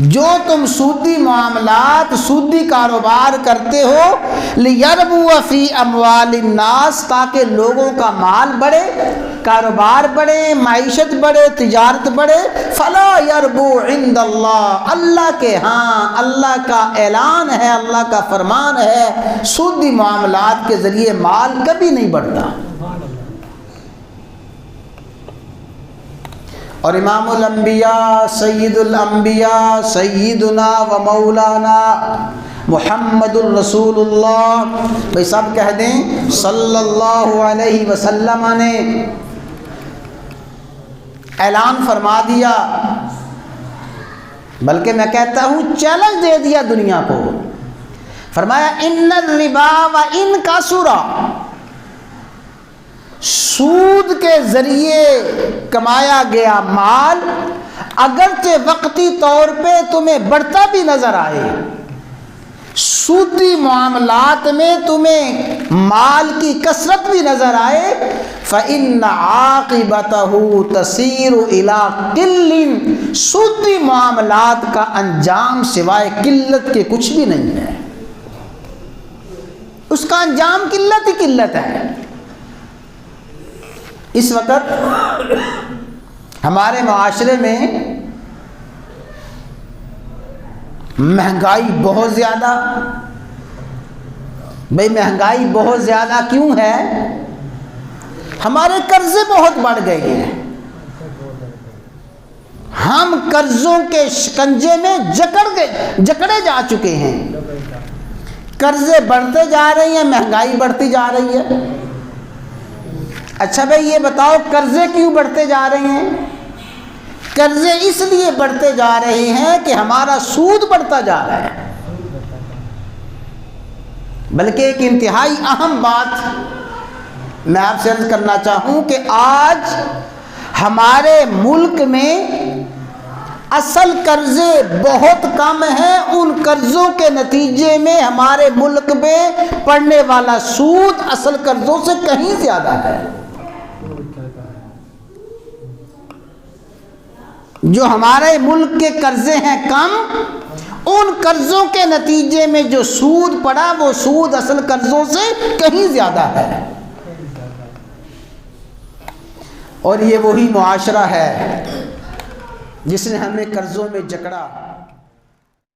जो तुम सूदी मामलात, सूदी कारोबार करते हो, लियरबू फी अमवालिन नास, ताकि लोगों का माल बढ़े, कारोबार बढ़े, माइशत बढ़े, तिजारत बढ़े। फला यरबू इंदल्लाह, अल्लाह के हाँ, अल्लाह का ऐलान है, अल्लाह का फरमान है, सूदी मामलात के ज़रिए माल कभी नहीं बढ़ता। और इमामुल अंबिया सय्यिदुल अंबिया सय्यिदुना व मौलाना मुहम्मदुर रसूलुल्लाह, भाई सब कह दें सल्लल्लाहु अलैहि वसल्लम ने ऐलान फरमा दिया, बल्कि मैं कहता हूँ चैलेंज दे दिया दुनिया को। फरमाया इन्नर रिबा व इन कासुरा, सूद के जरिए कमाया गया माल अगरचे वक्ती तौर पे तुम्हें बढ़ता भी नजर आए, सूदी मामलात में तुम्हें माल की कसरत भी नजर आए, फ़इन्न आक़िबतहु तसीरु इला किल्लिन, सूदी मामलात का अंजाम सिवाय किल्लत के कुछ भी नहीं है, उसका अंजाम किल्लत ही किल्लत है। इस वक्त हमारे माशरे में महंगाई बहुत ज़्यादा, भाई महंगाई बहुत ज़्यादा क्यों है? हमारे कर्जे बहुत बढ़ गए हैं, हम कर्जों के शिकंजे में जकड़े जा चुके हैं, कर्जे बढ़ते जा रही हैं, महंगाई बढ़ती जा रही है। अच्छा भाई ये बताओ कर्जे क्यों बढ़ते जा रहे हैं? कर्जे इसलिए बढ़ते जा रहे हैं कि हमारा सूद बढ़ता जा रहा है। बल्कि एक इंतहाई अहम बात मैं आपसे अर्ज करना चाहूं कि आज हमारे मुल्क में असल कर्जे बहुत कम हैं, उन कर्जों के नतीजे में हमारे मुल्क में पड़ने वाला सूद असल कर्जों से कहीं ज्यादा है। जो हमारे मुल्क के कर्जे हैं कम, उन कर्जों के नतीजे में जो सूद पड़ा वो सूद असल कर्जों से कहीं ज्यादा है। और ये वही मुआशरा है जिसने हमें कर्जों में जकड़ा।